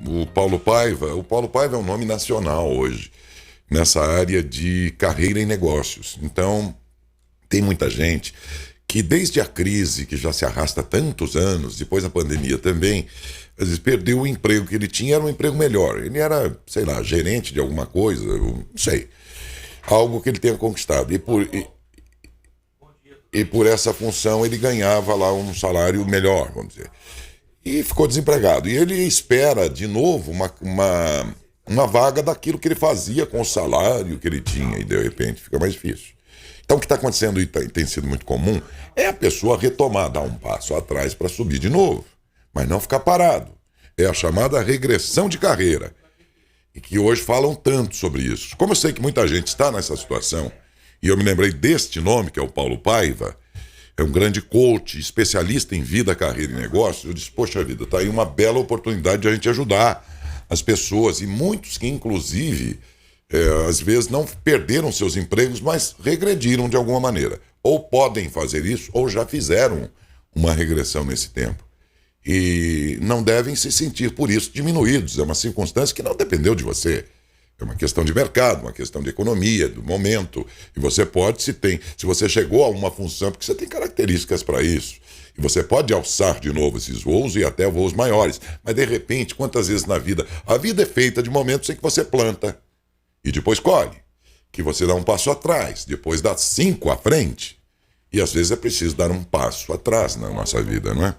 O Paulo Paiva é um nome nacional hoje, nessa área de carreira em negócios. Então, tem muita gente que desde a crise, que já se arrasta há tantos anos, depois da pandemia também, às vezes perdeu o emprego que ele tinha, era um emprego melhor. Ele era, sei lá, gerente de alguma coisa, eu não sei. Algo que ele tenha conquistado. E por essa função ele ganhava lá um salário melhor, vamos dizer. E ficou desempregado. E ele espera, de novo, uma vaga daquilo que ele fazia com o salário que ele tinha, e de repente fica mais difícil. Então o que está acontecendo e tem sido muito comum é a pessoa retomar, dar um passo atrás para subir de novo, mas não ficar parado. É a chamada regressão de carreira, e que hoje falam tanto sobre isso. Como eu sei que muita gente está nessa situação, e eu me lembrei deste nome, que é o Paulo Paiva, é um grande coach, especialista em vida, carreira e negócios. Eu disse, poxa vida, está aí uma bela oportunidade de a gente ajudar as pessoas, e muitos que, inclusive, às vezes não perderam seus empregos, mas regrediram de alguma maneira. Ou podem fazer isso, ou já fizeram uma regressão nesse tempo. E não devem se sentir, por isso, diminuídos. É uma circunstância que não dependeu de você. É uma questão de mercado, uma questão de economia, do momento. E você pode, se você chegou a uma função, porque você tem características para isso. E você pode alçar de novo esses voos e até voos maiores. Mas, de repente, quantas vezes na vida... A vida é feita de momentos em que você planta e depois colhe. Que você dá um passo atrás, depois dá 5 à frente. E, às vezes, é preciso dar um passo atrás na nossa vida, não é?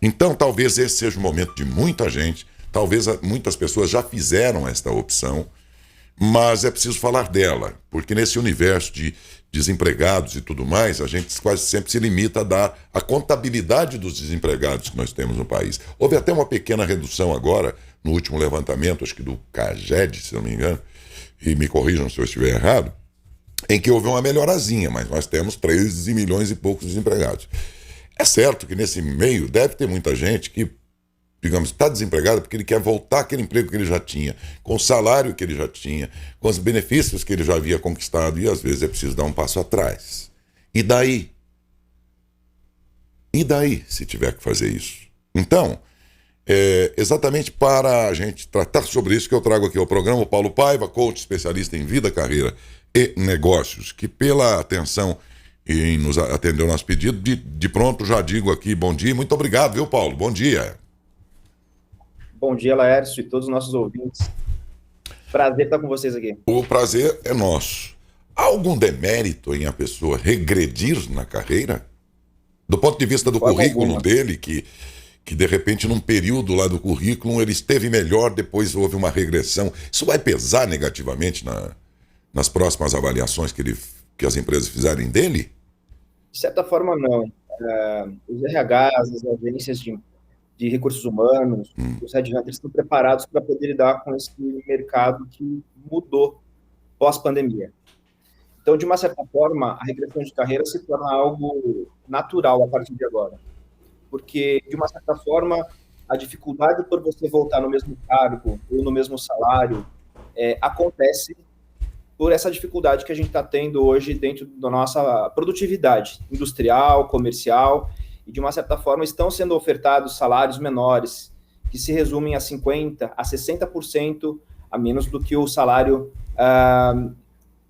Então, talvez esse seja o momento de muita gente, talvez muitas pessoas já fizeram esta opção, mas é preciso falar dela, porque nesse universo de desempregados e tudo mais, a gente quase sempre se limita a dar a contabilidade dos desempregados que nós temos no país. Houve até uma pequena redução agora, no último levantamento, acho que do CAGED, se não me engano, e me corrijam se eu estiver errado, em que houve uma melhorazinha, mas nós temos 13 milhões e poucos desempregados. É certo que nesse meio deve ter muita gente que, digamos, está desempregada porque ele quer voltar àquele emprego que ele já tinha, com o salário que ele já tinha, com os benefícios que ele já havia conquistado, e às vezes é preciso dar um passo atrás. E daí? E daí, se tiver que fazer isso? Então, exatamente para a gente tratar sobre isso que eu trago aqui ao programa o Paulo Paiva, coach especialista em vida, carreira e negócios, que pela atenção e nos atendeu ao nosso pedido, de pronto já digo aqui, bom dia, muito obrigado, viu, Paulo? Bom dia. Bom dia, Laércio, e todos os nossos ouvintes. Prazer estar com vocês aqui. O prazer é nosso. Há algum demérito em a pessoa regredir na carreira? Do ponto de vista do currículo dele, que de repente num período lá do currículo ele esteve melhor, depois houve uma regressão. Isso vai pesar negativamente nas próximas avaliações que as empresas fizerem dele? De certa forma, não. Os RHs, as agências de recursos humanos, os headhunters estão preparados para poder lidar com esse mercado que mudou pós-pandemia. Então, de uma certa forma, a regressão de carreira se torna algo natural a partir de agora. Porque, de uma certa forma, a dificuldade por você voltar no mesmo cargo ou no mesmo salário acontece por essa dificuldade que a gente está tendo hoje dentro da nossa produtividade industrial, comercial, e de uma certa forma estão sendo ofertados salários menores, que se resumem a 50% a 60% a menos do que o salário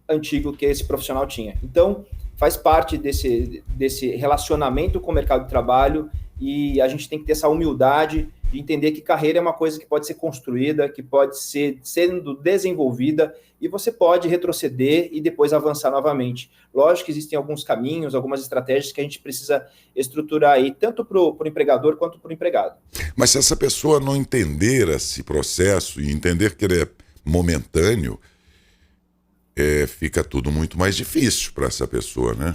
antigo que esse profissional tinha. Então, faz parte desse relacionamento com o mercado de trabalho, e a gente tem que ter essa humildade de entender que carreira é uma coisa que pode ser construída, que pode ser sendo desenvolvida, e você pode retroceder e depois avançar novamente. Lógico que existem alguns caminhos, algumas estratégias que a gente precisa estruturar aí, tanto para o empregador quanto para o empregado. Mas se essa pessoa não entender esse processo e entender que ele é momentâneo, fica tudo muito mais difícil para essa pessoa, né?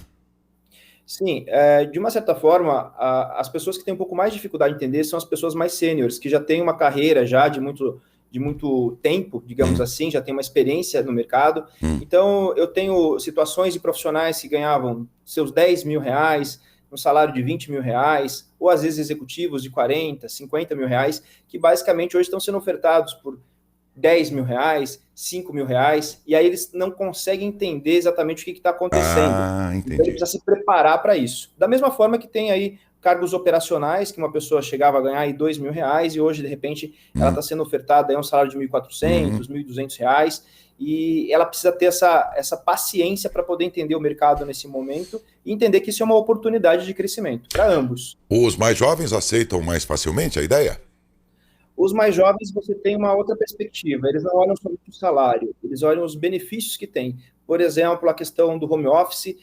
Sim, de uma certa forma, as pessoas que têm um pouco mais de dificuldade de entender são as pessoas mais sêniores, que já têm uma carreira já de muito tempo, digamos assim, já tem uma experiência no mercado. Então, eu tenho situações de profissionais que ganhavam seus 10 mil reais, um salário de 20 mil reais, ou às vezes executivos de 40, 50 mil reais, que basicamente hoje estão sendo ofertados por 10 mil reais, 5 mil reais, e aí eles não conseguem entender exatamente o que está acontecendo. Ah, Então, ele entendi. precisa se preparar para isso. Da mesma forma que tem aí cargos operacionais, que uma pessoa chegava a ganhar aí R$ 2.000, e hoje, de repente, ela está sendo ofertada aí um salário de R$ 1.400, R$ 1.200, e ela precisa ter essa paciência para poder entender o mercado nesse momento e entender que isso é uma oportunidade de crescimento para ambos. Os mais jovens aceitam mais facilmente a ideia? Os mais jovens, você tem uma outra perspectiva, eles não olham somente o salário, eles olham os benefícios que tem. Por exemplo, a questão do home office,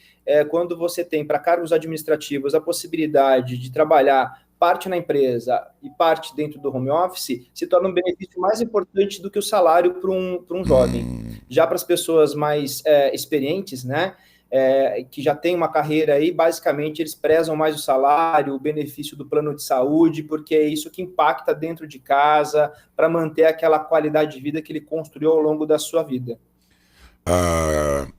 quando você tem para cargos administrativos a possibilidade de trabalhar parte na empresa e parte dentro do home office, se torna um benefício mais importante do que o salário para um jovem. Já para as pessoas mais experientes, né, que já tem uma carreira aí, basicamente eles prezam mais o salário, o benefício do plano de saúde, porque é isso que impacta dentro de casa, para manter aquela qualidade de vida que ele construiu ao longo da sua vida.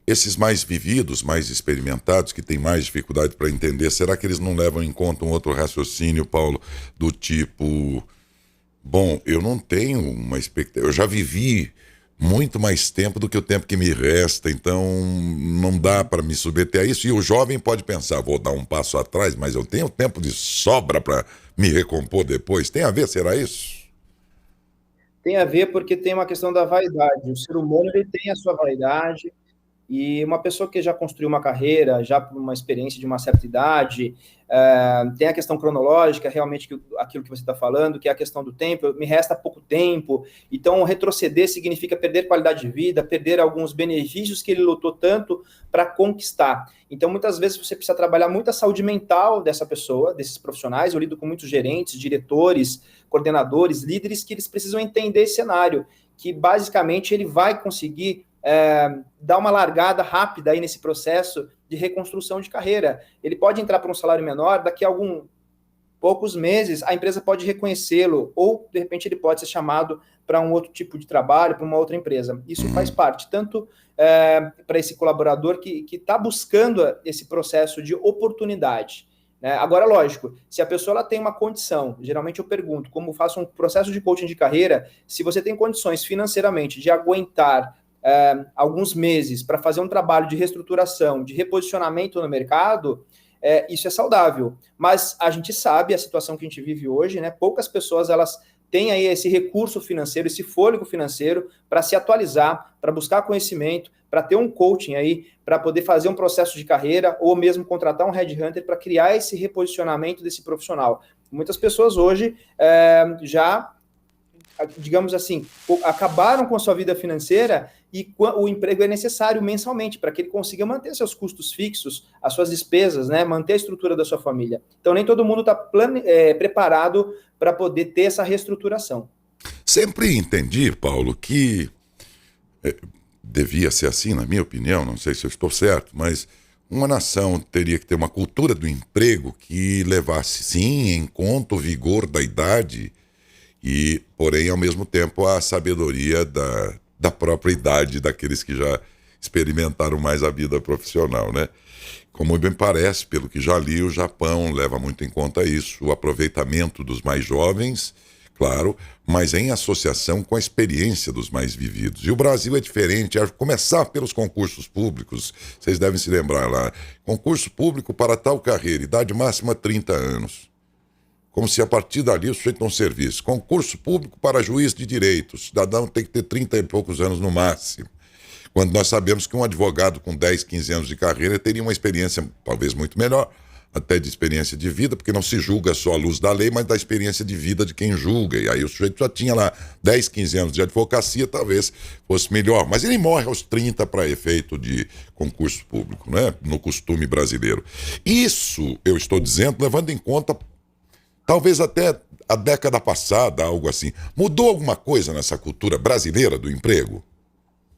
Esses mais vividos, mais experimentados, que têm mais dificuldade para entender, será que eles não levam em conta um outro raciocínio, Paulo, do tipo, bom, eu não tenho uma expectativa, eu já vivi muito mais tempo do que o tempo que me resta, então não dá para me submeter a isso, e o jovem pode pensar, vou dar um passo atrás, mas eu tenho tempo de sobra para me recompor depois. Tem a ver, será isso? Tem a ver porque tem uma questão da vaidade. O ser humano ele tem a sua vaidade, e uma pessoa que já construiu uma carreira, já por uma experiência de uma certa idade, tem a questão cronológica, realmente aquilo que você está falando, que é a questão do tempo, me resta pouco tempo, então retroceder significa perder qualidade de vida, perder alguns benefícios que ele lutou tanto para conquistar. Então, muitas vezes você precisa trabalhar muito a saúde mental dessa pessoa, desses profissionais. Eu lido com muitos gerentes, diretores, coordenadores, líderes, que eles precisam entender esse cenário, que basicamente ele vai conseguir dar uma largada rápida aí nesse processo de reconstrução de carreira. Ele pode entrar para um salário menor, daqui a poucos meses a empresa pode reconhecê-lo, ou de repente ele pode ser chamado para um outro tipo de trabalho, para uma outra empresa. Isso faz parte, tanto para esse colaborador que está buscando esse processo de oportunidade. Né? Agora, lógico, se a pessoa ela tem uma condição, geralmente eu pergunto, como faço um processo de coaching de carreira, se você tem condições financeiramente de aguentar alguns meses para fazer um trabalho de reestruturação, de reposicionamento no mercado, isso é saudável. Mas a gente sabe a situação que a gente vive hoje, né? Poucas pessoas elas têm aí esse recurso financeiro, esse fôlego financeiro para se atualizar, para buscar conhecimento, para ter um coaching aí, para poder fazer um processo de carreira ou mesmo contratar um headhunter para criar esse reposicionamento desse profissional. Muitas pessoas hoje já, digamos assim, acabaram com a sua vida financeira e o emprego é necessário mensalmente para que ele consiga manter seus custos fixos, as suas despesas, né, manter a estrutura da sua família. Então, nem todo mundo está preparado para poder ter essa reestruturação. Sempre entendi, Paulo, que devia ser assim, na minha opinião, não sei se eu estou certo, mas uma nação teria que ter uma cultura do emprego que levasse, sim, em conta o vigor da idade e, porém, ao mesmo tempo, a sabedoria da própria idade daqueles que já experimentaram mais a vida profissional, né? Como bem parece, pelo que já li, o Japão leva muito em conta isso, o aproveitamento dos mais jovens, claro, mas em associação com a experiência dos mais vividos. E o Brasil é diferente, a começar pelos concursos públicos, vocês devem se lembrar lá, concurso público para tal carreira, idade máxima 30 anos. Como se a partir dali o sujeito não servisse. Concurso público para juiz de direito. O cidadão tem que ter 30 e poucos anos no máximo. Quando nós sabemos que um advogado com 10, 15 anos de carreira teria uma experiência talvez muito melhor, até de experiência de vida, porque não se julga só à luz da lei, mas da experiência de vida de quem julga. E aí o sujeito já tinha lá 10, 15 anos de advocacia, talvez fosse melhor. Mas ele morre aos 30 para efeito de concurso público, né? No costume brasileiro. Isso, eu estou dizendo, levando em conta talvez até a década passada, algo assim. Mudou alguma coisa nessa cultura brasileira do emprego?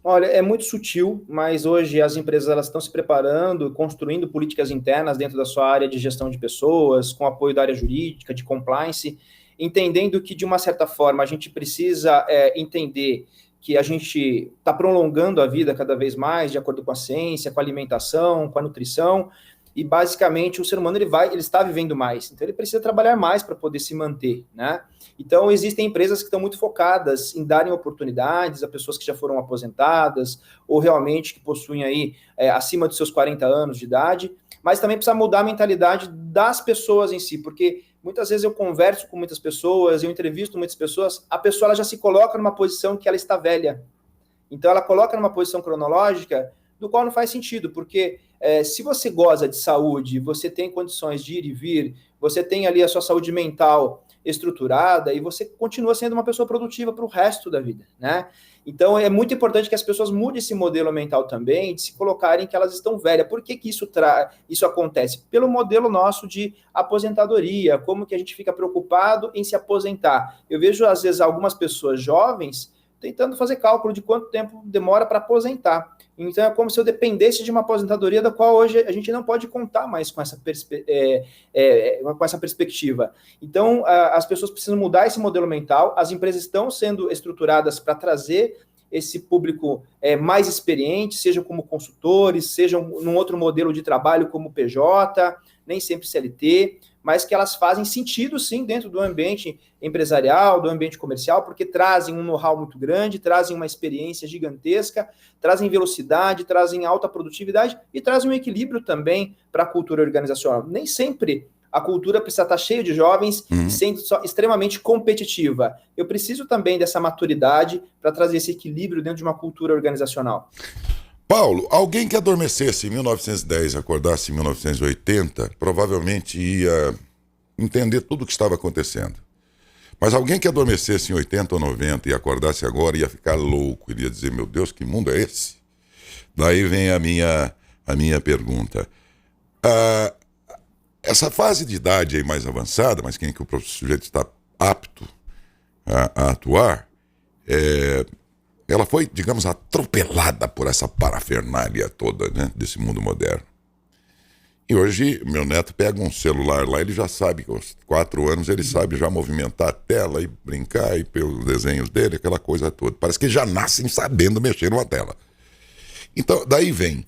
Olha, é muito sutil, mas hoje as empresas elas estão se preparando, construindo políticas internas dentro da sua área de gestão de pessoas, com apoio da área jurídica, de compliance, entendendo que, de uma certa forma, a gente precisa entender que a gente está prolongando a vida cada vez mais, de acordo com a ciência, com a alimentação, com a nutrição, e basicamente o ser humano ele está vivendo mais, então ele precisa trabalhar mais para poder se manter, né? Então existem empresas que estão muito focadas em darem oportunidades a pessoas que já foram aposentadas ou realmente que possuem aí acima dos seus 40 anos de idade, mas também precisa mudar a mentalidade das pessoas em si, porque muitas vezes eu converso com muitas pessoas, eu entrevisto muitas pessoas, a pessoa ela já se coloca numa posição que ela está velha. Então ela coloca numa posição cronológica do qual não faz sentido, porque se você goza de saúde, você tem condições de ir e vir, você tem ali a sua saúde mental estruturada e você continua sendo uma pessoa produtiva para o resto da vida, né? Então é muito importante que as pessoas mudem esse modelo mental também, de se colocarem que elas estão velhas. Por que isso acontece? Pelo modelo nosso de aposentadoria, como que a gente fica preocupado em se aposentar. Eu vejo, às vezes, algumas pessoas jovens tentando fazer cálculo de quanto tempo demora para aposentar. Então é como se eu dependesse de uma aposentadoria da qual hoje a gente não pode contar mais com essa perspectiva. Então as pessoas precisam mudar esse modelo mental, as empresas estão sendo estruturadas para trazer esse público mais experiente, seja como consultores, seja num outro modelo de trabalho como PJ, nem sempre CLT, mas que elas fazem sentido, sim, dentro do ambiente empresarial, do ambiente comercial, porque trazem um know-how muito grande, trazem uma experiência gigantesca, trazem velocidade, trazem alta produtividade e trazem um equilíbrio também para a cultura organizacional. Nem sempre a cultura precisa estar cheia de jovens e sendo extremamente competitiva. Eu preciso também dessa maturidade para trazer esse equilíbrio dentro de uma cultura organizacional. Paulo, alguém que adormecesse em 1910 e acordasse em 1980, provavelmente ia entender tudo o que estava acontecendo. Mas alguém que adormecesse em 80 ou 90 e acordasse agora ia ficar louco, iria dizer, meu Deus, que mundo é esse? Daí vem a minha pergunta. Essa fase de idade aí mais avançada, mas quem que o sujeito está apto a atuar, ela foi, digamos, atropelada por essa parafernália toda, né, desse mundo moderno. E hoje, meu neto pega um celular lá, ele já sabe, com 4 anos, ele sabe já movimentar a tela e brincar e pelos desenhos dele, aquela coisa toda. Parece que já nascem sabendo mexer numa tela. Então, daí vem...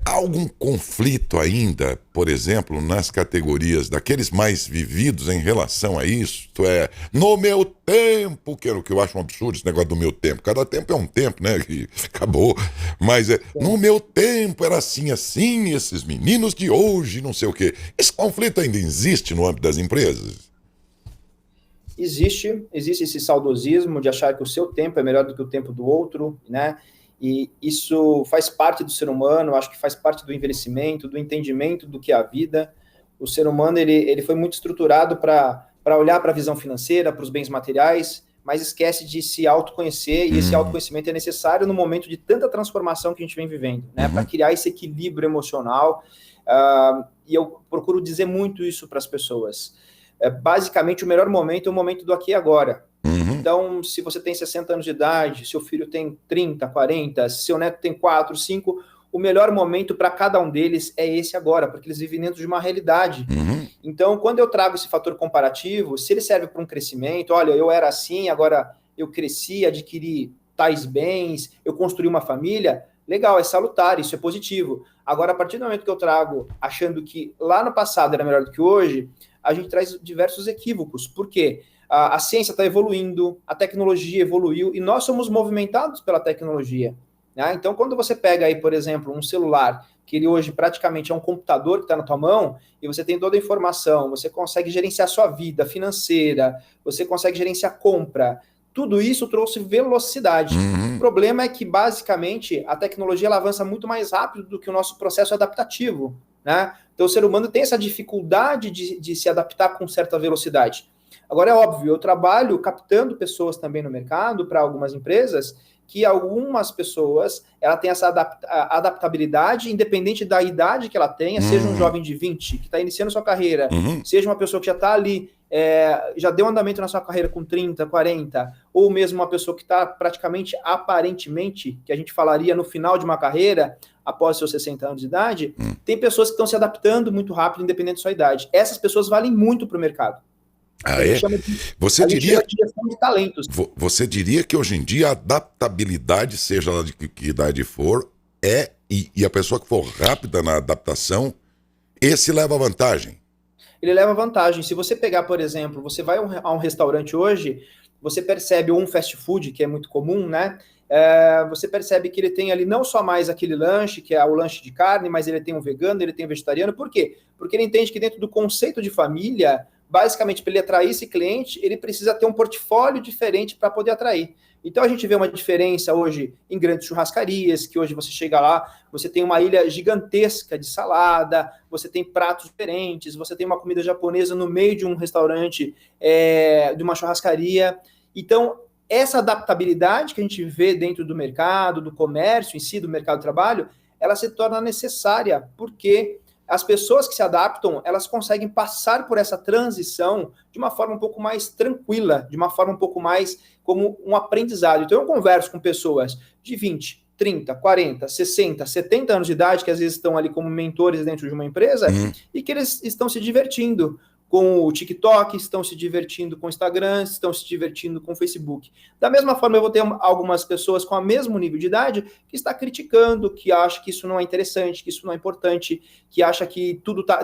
há algum conflito ainda, por exemplo, nas categorias daqueles mais vividos em relação a isso? No meu tempo, que é o que eu acho um absurdo esse negócio do meu tempo. Cada tempo é um tempo, né? Que acabou. Mas no meu tempo era assim, assim, esses meninos de hoje, não sei o quê. Esse conflito ainda existe no âmbito das empresas? Existe esse saudosismo de achar que o seu tempo é melhor do que o tempo do outro, né? E isso faz parte do ser humano, acho que faz parte do envelhecimento, do entendimento do que é a vida. O ser humano ele foi muito estruturado para olhar para a visão financeira, para os bens materiais, mas esquece de se autoconhecer, e esse autoconhecimento é necessário no momento de tanta transformação que a gente vem vivendo, né? Para criar esse equilíbrio emocional. E eu procuro dizer muito isso para as pessoas. Basicamente, o melhor momento é o momento do aqui e agora. Então, se você tem 60 anos de idade, seu filho tem 30, 40, seu neto tem 4, 5, o melhor momento para cada um deles é esse agora, porque eles vivem dentro de uma realidade. Então, quando eu trago esse fator comparativo, se ele serve para um crescimento, olha, eu era assim, agora eu cresci, adquiri tais bens, eu construí uma família, legal, é salutar, isso é positivo. Agora, a partir do momento que eu trago achando que lá no passado era melhor do que hoje, a gente traz diversos equívocos. Por quê? A ciência está evoluindo, a tecnologia evoluiu e nós somos movimentados pela tecnologia, né? Então, quando você pega aí, por exemplo, um celular, que ele hoje praticamente é um computador que está na tua mão, e você tem toda a informação, você consegue gerenciar a sua vida financeira, você consegue gerenciar a compra, tudo isso trouxe velocidade. O problema é que, basicamente, a tecnologia ela avança muito mais rápido do que o nosso processo adaptativo, né? Então, o ser humano tem essa dificuldade de se adaptar com certa velocidade. Agora, é óbvio, eu trabalho captando pessoas também no mercado para algumas empresas, que algumas pessoas ela tem essa adaptabilidade, independente da idade que ela tenha, seja um jovem de 20 que está iniciando sua carreira, seja uma pessoa que já está ali, já deu andamento na sua carreira com 30, 40, ou mesmo uma pessoa que está praticamente, aparentemente, que a gente falaria no final de uma carreira, após seus 60 anos de idade, tem pessoas que estão se adaptando muito rápido, independente da sua idade. Essas pessoas valem muito para o mercado. Você diria de gestão de talentos. Você diria que hoje em dia a adaptabilidade, seja lá de que idade for, e a pessoa que for rápida na adaptação, esse leva vantagem? Ele leva vantagem. Se você pegar, por exemplo, você vai a um restaurante hoje, você percebe um fast food, que é muito comum, né? você percebe que ele tem ali não só mais aquele lanche, que é o lanche de carne, mas ele tem um vegano, ele tem um vegetariano. Por quê? Porque ele entende que dentro do conceito de família, basicamente, para ele atrair esse cliente, ele precisa ter um portfólio diferente para poder atrair. Então a gente vê uma diferença hoje em grandes churrascarias, que hoje você chega lá, você tem uma ilha gigantesca de salada, você tem pratos diferentes, você tem uma comida japonesa no meio de um restaurante, de uma churrascaria. Então, essa adaptabilidade que a gente vê dentro do mercado, do comércio em si, do mercado de trabalho, ela se torna necessária, porque as pessoas que se adaptam, elas conseguem passar por essa transição de uma forma um pouco mais tranquila, de uma forma um pouco mais como um aprendizado. Então, eu converso com pessoas de 20, 30, 40, 60, 70 anos de idade, que às vezes estão ali como mentores dentro de uma empresa, e que eles estão se divertindo com o TikTok, estão se divertindo com o Instagram, estão se divertindo com o Facebook. Da mesma forma, eu vou ter algumas pessoas com o mesmo nível de idade que está criticando, que acha que isso não é interessante, que isso não é importante, que acha que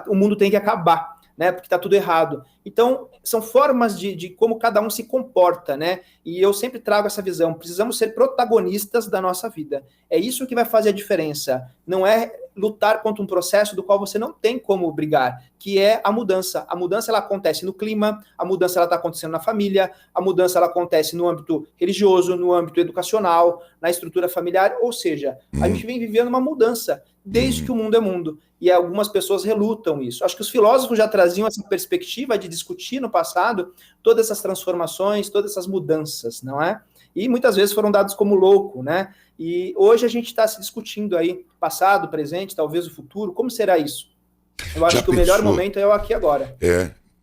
o mundo tem que acabar, né? Porque está tudo errado. Então, são formas de como cada um se comporta, né? E eu sempre trago essa visão. Precisamos ser protagonistas da nossa vida. É isso que vai fazer a diferença. Não é lutar contra um processo do qual você não tem como brigar, que é a mudança. A mudança, ela acontece no clima, a mudança, ela está acontecendo na família, a mudança, ela acontece no âmbito religioso, no âmbito educacional, na estrutura familiar, ou seja, a gente vem vivendo uma mudança desde que o mundo é mundo, e algumas pessoas relutam isso. Acho que os filósofos já traziam essa perspectiva de discutir no passado todas essas transformações, todas essas mudanças, não é? E muitas vezes foram dados como louco, né? E hoje a gente está se discutindo aí, passado, presente, talvez o futuro, como será isso? Eu acho que o melhor momento é o aqui e agora.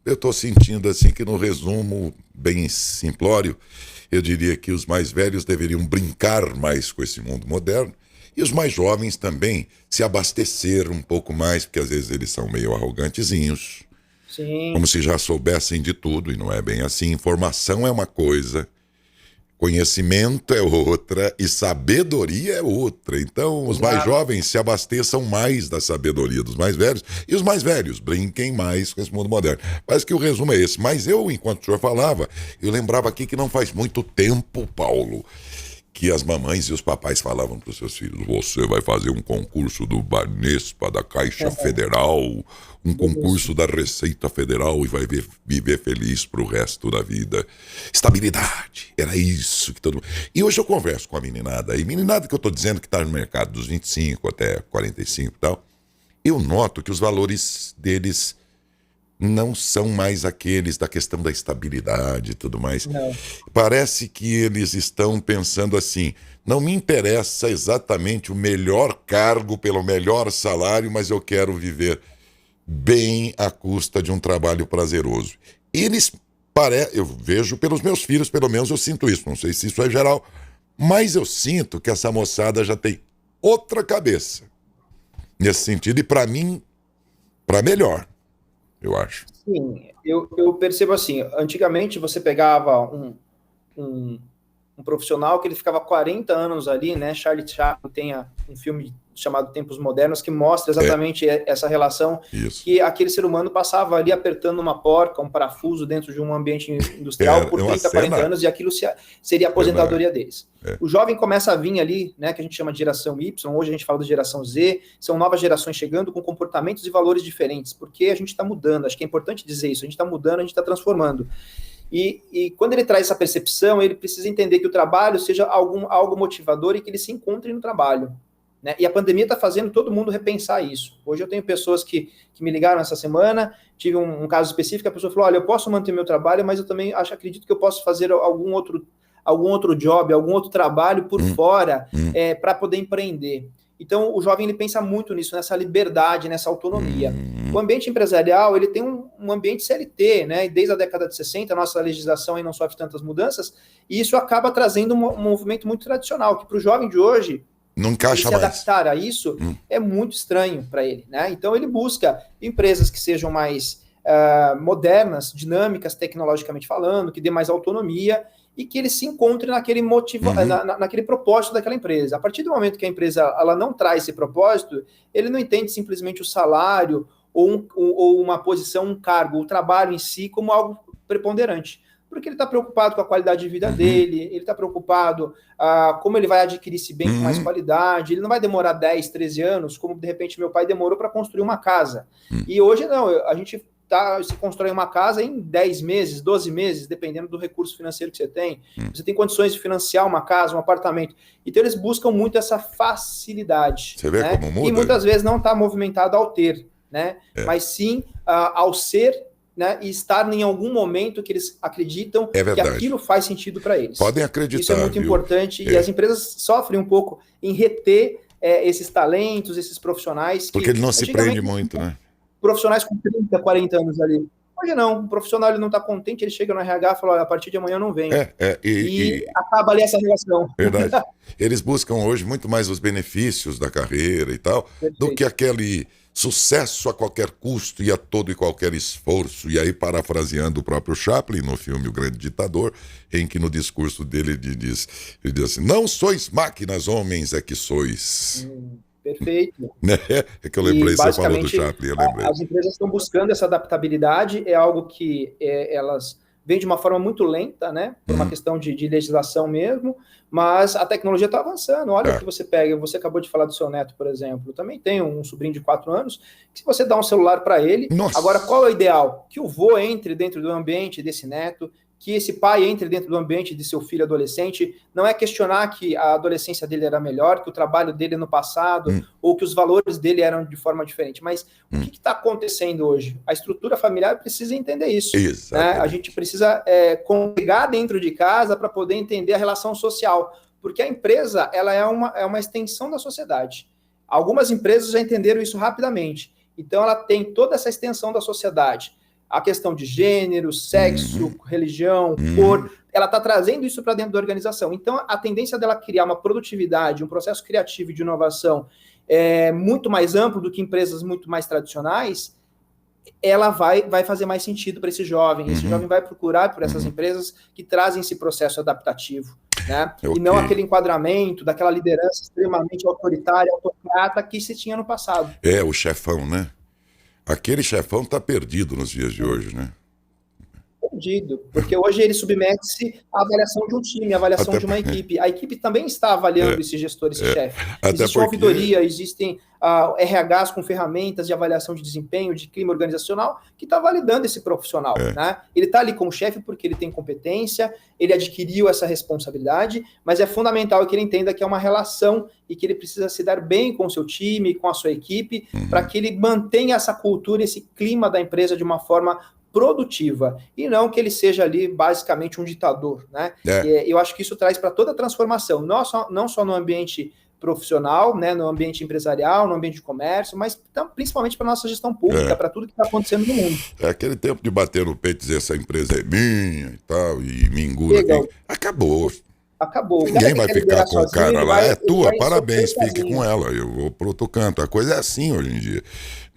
Eu estou sentindo assim que no resumo bem simplório, eu diria que os mais velhos deveriam brincar mais com esse mundo moderno e os mais jovens também se abastecer um pouco mais, porque às vezes eles são meio arrogantezinhos, Sim. Como se já soubessem de tudo, e não é bem assim. Informação é uma coisa, conhecimento é outra e sabedoria é outra. Então, os mais jovens se abasteçam mais da sabedoria dos mais velhos e os mais velhos brinquem mais com esse mundo moderno. Parece que o resumo é esse. Mas eu, enquanto o senhor falava, eu lembrava aqui que não faz muito tempo, Paulo, que as mamães e os papais falavam para os seus filhos: você vai fazer um concurso do Banespa, da Caixa Federal, um concurso da Receita Federal e vai viver feliz pro resto da vida. Estabilidade, era isso que todo mundo... E hoje eu converso com a meninada, e meninada que eu estou dizendo que está no mercado dos 25 até 45 e tal, eu noto que os valores deles não são mais aqueles da questão da estabilidade e tudo mais. Não. Parece que eles estão pensando assim: não me interessa exatamente o melhor cargo pelo melhor salário, mas eu quero viver bem à custa de um trabalho prazeroso. Eles eu vejo pelos meus filhos, pelo menos eu sinto isso, não sei se isso é geral, mas eu sinto que essa moçada já tem outra cabeça nesse sentido, e para mim, para melhor, eu acho. Sim, eu percebo assim, antigamente você pegava um profissional que ele ficava 40 anos ali, né? Charlie Chaplin tem um filme chamado Tempos Modernos que mostra exatamente essa relação. Isso. Que aquele ser humano passava ali apertando uma porca, um parafuso dentro de um ambiente industrial por 30, 40 anos, e aquilo seria a aposentadoria deles. O jovem começa a vir ali, né, que a gente chama de geração Y, hoje a gente fala de geração Z, são novas gerações chegando com comportamentos e valores diferentes, porque a gente está mudando, acho que é importante dizer isso, a gente está mudando, a gente está transformando. E quando ele traz essa percepção, ele precisa entender que o trabalho seja algo motivador e que ele se encontre no trabalho, né? E a pandemia está fazendo todo mundo repensar isso. Hoje eu tenho pessoas que me ligaram essa semana, tive um caso específico, a pessoa falou: olha, eu posso manter meu trabalho, mas eu também acredito que eu posso fazer algum outro job, algum outro trabalho por fora, para poder empreender. Então, o jovem ele pensa muito nisso, nessa liberdade, nessa autonomia. O ambiente empresarial, ele tem um ambiente CLT, né? E desde a década de 60, a nossa legislação aí não sofre tantas mudanças, e isso acaba trazendo um movimento muito tradicional, que para o jovem de hoje, não encaixa se adaptar a isso é muito estranho para ele, né? Então, ele busca empresas que sejam mais modernas, dinâmicas, tecnologicamente falando, que dê mais autonomia, e que ele se encontre naquele naquele propósito daquela empresa. A partir do momento que a empresa ela não traz esse propósito, ele não entende simplesmente o salário ou uma posição, um cargo, o trabalho em si como algo preponderante. Porque ele está preocupado com a qualidade de vida dele, ele está preocupado como ele vai adquirir esse bem com mais qualidade, ele não vai demorar 10, 13 anos, como de repente meu pai demorou para construir uma casa. E hoje não, a gente se constrói uma casa em 10 meses, 12 meses, dependendo do recurso financeiro que você tem. Você tem condições de financiar uma casa, um apartamento. Então eles buscam muito essa facilidade. Você vê, né? Como muda? E muitas vezes não está movimentado ao ter, né? Mas sim ao ser, né, e estar em algum momento que eles acreditam que aquilo faz sentido para eles. Podem acreditar. Isso é muito importante e as empresas sofrem um pouco em reter esses talentos, esses profissionais. Porque ele não se prende muito, né? Profissionais com 30, 40 anos ali. Hoje não, o profissional ele não está contente, ele chega no RH e fala, olha, a partir de amanhã eu não venho. E acaba ali essa relação. Verdade. Eles buscam hoje muito mais os benefícios da carreira e tal, do que aquele sucesso a qualquer custo e a todo e qualquer esforço. E aí, parafraseando o próprio Chaplin no filme O Grande Ditador, em que no discurso dele ele diz assim, não sois máquinas, homens é que sois. Perfeito. É que eu lembrei, você falou do Chaplin, eu lembrei. As empresas estão buscando essa adaptabilidade, é algo que elas vêm de uma forma muito lenta, né? Por uma questão de legislação mesmo, mas a tecnologia está avançando. Olha o que você pega, você acabou de falar do seu neto, por exemplo. Eu também tenho um sobrinho de 4 anos, que se você dá um celular para ele, agora qual é o ideal? Que o vô entre dentro do ambiente desse neto, que esse pai entre dentro do ambiente de seu filho adolescente, não é questionar que a adolescência dele era melhor, que o trabalho dele no passado, ou que os valores dele eram de forma diferente. Mas o que está acontecendo hoje? A estrutura familiar precisa entender isso. Né? A gente precisa congregar dentro de casa para poder entender a relação social, porque a empresa ela é uma extensão da sociedade. Algumas empresas já entenderam isso rapidamente. Então, ela tem toda essa extensão da sociedade. A questão de gênero, sexo, religião, cor, ela está trazendo isso para dentro da organização. Então, a tendência dela criar uma produtividade, um processo criativo de inovação muito mais amplo do que empresas muito mais tradicionais, ela vai fazer mais sentido para esse jovem. Esse jovem vai procurar por essas empresas que trazem esse processo adaptativo, né? E não aquele enquadramento daquela liderança extremamente autoritária, autocrata que se tinha no passado. O chefão, né? Aquele chefão está perdido nos dias de hoje, né? Perdido, porque hoje ele submete-se à avaliação de um time, à avaliação de uma equipe. A equipe também está avaliando esse gestor, esse chefe. Existe uma ouvidoria, existem RHs com ferramentas de avaliação de desempenho, de clima organizacional, que está validando esse profissional. Né? Ele está ali como chefe porque ele tem competência, ele adquiriu essa responsabilidade, mas é fundamental que ele entenda que é uma relação e que ele precisa se dar bem com o seu time, com a sua equipe, para que ele mantenha essa cultura, esse clima da empresa de uma forma produtiva, e não que ele seja ali basicamente um ditador, né? Eu acho que isso traz para toda a transformação, não só no ambiente profissional, né, no ambiente empresarial, no ambiente de comércio, mas principalmente para a nossa gestão pública, para tudo que está acontecendo no mundo. Aquele tempo de bater no peito e dizer essa empresa é minha e tal, e me engula aqui. Acabou. Ninguém vai ficar com o cara lá, é tua, parabéns, fique com ela, eu vou para outro canto. A coisa é assim hoje em dia,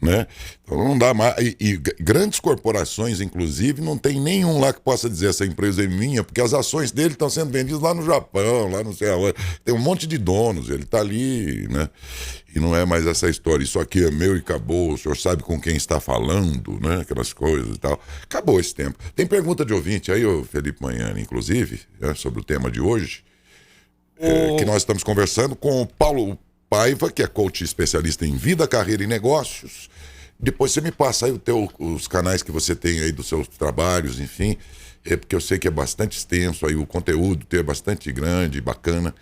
né? Então não dá mais. E grandes corporações, inclusive, não tem nenhum lá que possa dizer essa empresa é minha, porque as ações dele estão sendo vendidas lá no Japão, lá não sei aonde. Tem um monte de donos, ele está ali, né? E não é mais essa história, isso aqui é meu e acabou, o senhor sabe com quem está falando, né? Aquelas coisas e tal. Acabou esse tempo. Tem pergunta de ouvinte aí, o Felipe Manhani, inclusive, sobre o tema de hoje, que nós estamos conversando com o Paulo Paiva, que é coach especialista em vida, carreira e negócios. Depois você me passa aí os canais que você tem aí dos seus trabalhos, enfim, porque eu sei que é bastante extenso aí, o conteúdo é bastante grande, bacana.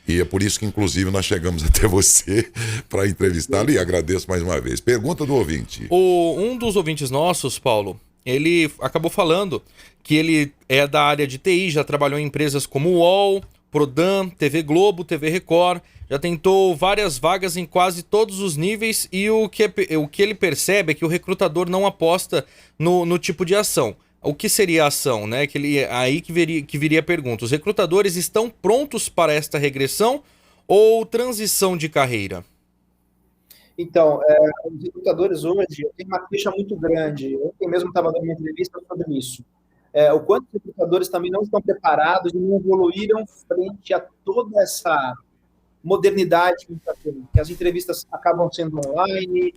E é por isso que, inclusive, nós chegamos até você para entrevistá-lo e agradeço mais uma vez. Pergunta do ouvinte. Um dos ouvintes nossos, Paulo, ele acabou falando que ele é da área de TI, já trabalhou em empresas como UOL, Prodan, TV Globo, TV Record, já tentou várias vagas em quase todos os níveis e o que ele percebe é que o recrutador não aposta no tipo de ação. O que seria a ação, né? Aí que viria a pergunta. Os recrutadores estão prontos para esta regressão ou transição de carreira? Então, os recrutadores hoje têm uma queixa muito grande. Eu mesmo estava dando uma entrevista sobre isso. O quanto os recrutadores também não estão preparados e não evoluíram frente a toda essa modernidade que está tendo. As entrevistas acabam sendo online.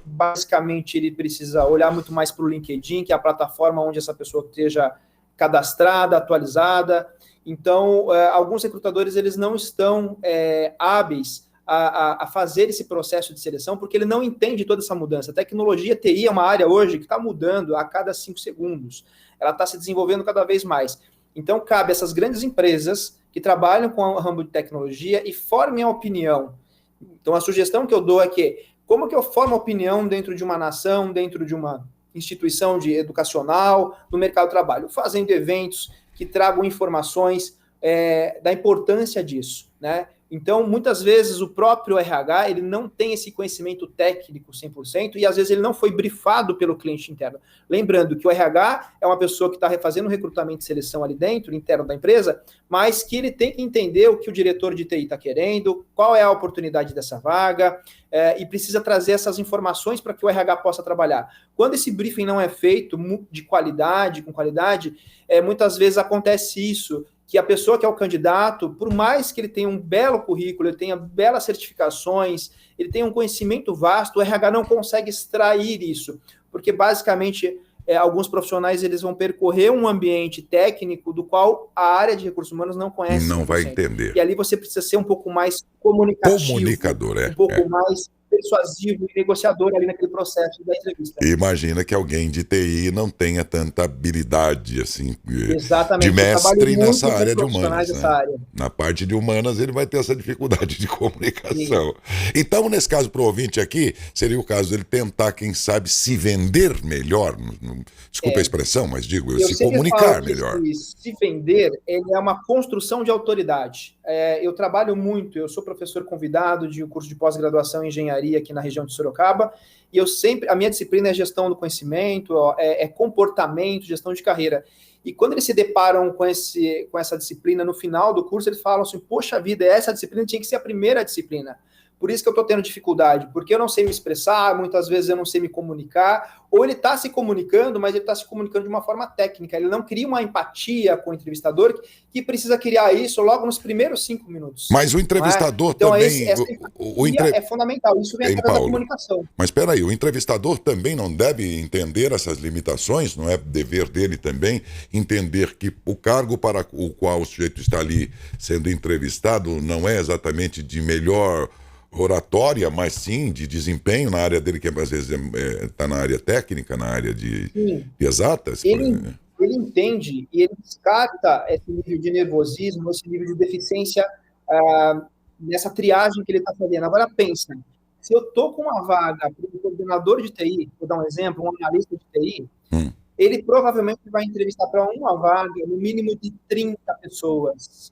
Basicamente, ele precisa olhar muito mais para o LinkedIn, que é a plataforma onde essa pessoa esteja cadastrada, atualizada. Então, alguns recrutadores eles não estão hábeis a fazer esse processo de seleção, porque ele não entende toda essa mudança. A tecnologia TI é uma área hoje que está mudando a cada 5 segundos. Ela está se desenvolvendo cada vez mais. Então, cabe a essas grandes empresas que trabalham com o ramo de tecnologia e formem a opinião. Então, a sugestão que eu dou é que, como que eu formo a opinião dentro de uma nação, dentro de uma instituição educacional, no mercado de trabalho? Fazendo eventos que tragam informações da importância disso, né? Então, muitas vezes, o próprio RH ele não tem esse conhecimento técnico 100% e, às vezes, ele não foi brifado pelo cliente interno. Lembrando que o RH é uma pessoa que está fazendo recrutamento e seleção ali dentro, interno da empresa, mas que ele tem que entender o que o diretor de TI está querendo, qual é a oportunidade dessa vaga, e precisa trazer essas informações para que o RH possa trabalhar. Quando esse briefing não é feito de qualidade, com qualidade, muitas vezes acontece isso, que a pessoa que é o candidato, por mais que ele tenha um belo currículo, ele tenha belas certificações, ele tenha um conhecimento vasto, o RH não consegue extrair isso, porque basicamente alguns profissionais eles vão percorrer um ambiente técnico do qual a área de recursos humanos não conhece. Não 100%. vai entender. E ali você precisa ser um pouco mais comunicador, um pouco mais persuasivo e negociador ali naquele processo da entrevista. Imagina que alguém de TI não tenha tanta habilidade assim Exatamente, de mestre nessa área de humanas. Né? Área. Na parte de humanas ele vai ter essa dificuldade de comunicação. Sim. Então, nesse caso pro ouvinte aqui, seria o caso dele tentar, quem sabe, se vender melhor. Desculpa a expressão, mas digo, se comunicar melhor. Se vender, ele é uma construção de autoridade. Eu trabalho muito, eu sou professor convidado de um curso de pós-graduação em engenharia aqui na região de Sorocaba, e a minha disciplina é gestão do conhecimento, é comportamento, gestão de carreira. E quando eles se deparam com essa disciplina no final do curso, eles falam assim, poxa vida, essa disciplina tinha que ser a primeira disciplina. Por isso que eu estou tendo dificuldade, porque eu não sei me expressar, muitas vezes eu não sei me comunicar, ou ele está se comunicando, mas ele está se comunicando de uma forma técnica, ele não cria uma empatia com o entrevistador, que precisa criar isso logo nos primeiros 5 minutos. Mas o entrevistador então, também... é fundamental, isso vem através da comunicação. Mas espera aí, o entrevistador também não deve entender essas limitações, não é dever dele também entender que o cargo para o qual o sujeito está ali sendo entrevistado não é exatamente de melhor oratória, mas sim de desempenho na área dele, que às vezes está na área técnica, na área de exatas. Ele entende e ele descarta esse nível de nervosismo, esse nível de deficiência nessa triagem que ele está fazendo. Agora pensa, se eu estou com uma vaga para um coordenador de TI, vou dar um exemplo, um analista de TI, ele provavelmente vai entrevistar para uma vaga no mínimo de 30 pessoas.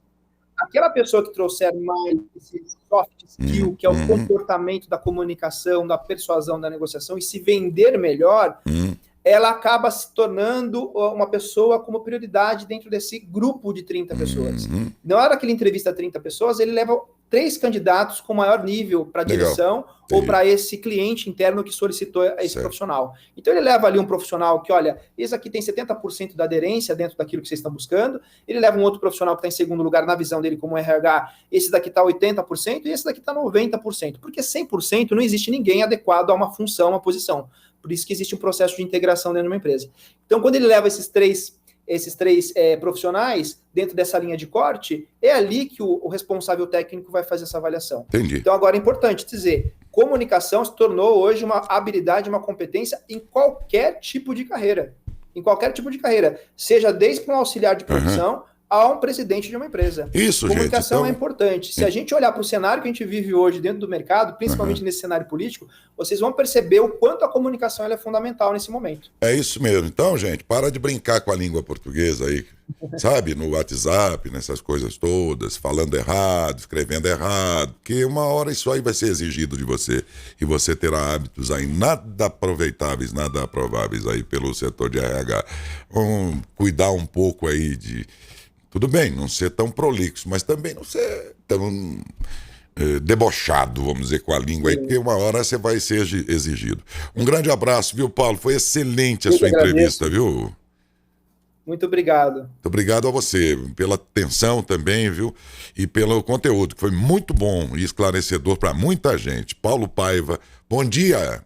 Aquela pessoa que trouxer mais esse soft skill, que é o comportamento da comunicação, da persuasão, da negociação, e se vender melhor, ela acaba se tornando uma pessoa como prioridade dentro desse grupo de 30 pessoas. Na hora que ele entrevista 30 pessoas, ele leva 3 candidatos com maior nível para a direção ou para esse cliente interno que solicitou esse profissional. Então ele leva ali um profissional que, olha, esse aqui tem 70% da aderência dentro daquilo que vocês estão buscando, ele leva um outro profissional que está em segundo lugar na visão dele como RH, esse daqui está 80% e esse daqui está 90%, porque 100% não existe ninguém adequado a uma função, a uma posição. Por isso que existe um processo de integração dentro de uma empresa. Então, quando ele leva esses três profissionais dentro dessa linha de corte, é ali que o responsável técnico vai fazer essa avaliação. Entendi. Então, agora é importante dizer, comunicação se tornou hoje uma habilidade, uma competência em qualquer tipo de carreira. Em qualquer tipo de carreira. Seja desde um auxiliar de produção a um presidente de uma empresa. Isso, comunicação gente, então... é importante. Se a gente olhar para o cenário que a gente vive hoje dentro do mercado, principalmente nesse cenário político, vocês vão perceber o quanto a comunicação ela é fundamental nesse momento. É isso mesmo. Então, gente, para de brincar com a língua portuguesa aí, sabe? No WhatsApp, nessas coisas todas, falando errado, escrevendo errado, que uma hora isso aí vai ser exigido de você e você terá hábitos aí nada aproveitáveis, nada aprováveis aí pelo setor de RH. Vamos cuidar um pouco aí de... Tudo bem, não ser tão prolixo, mas também não ser tão debochado, vamos dizer, com a língua aí, porque uma hora você vai ser exigido. Um grande abraço, viu, Paulo? Foi excelente a sua entrevista, viu? Muito obrigado. Muito obrigado a você, pela atenção também, viu? E pelo conteúdo, que foi muito bom e esclarecedor para muita gente. Paulo Paiva, bom dia.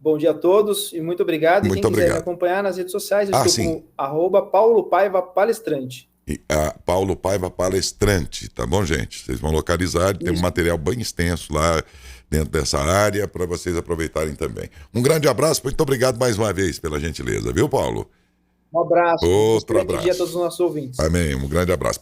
Bom dia a todos e muito obrigado. E Muito quem quiser obrigado. me acompanhar nas redes sociais, eu estou sim. como @PauloPaiva Palestrante. E a Paulo Paiva Palestrante, tá bom, gente? Vocês vão localizar, tem um Isso. material bem extenso lá dentro dessa área para vocês aproveitarem também. Um grande abraço, muito obrigado mais uma vez pela gentileza, viu, Paulo? Um abraço. Outro Excelente dia a abraço. todos os nossos ouvintes. Amém, um grande abraço.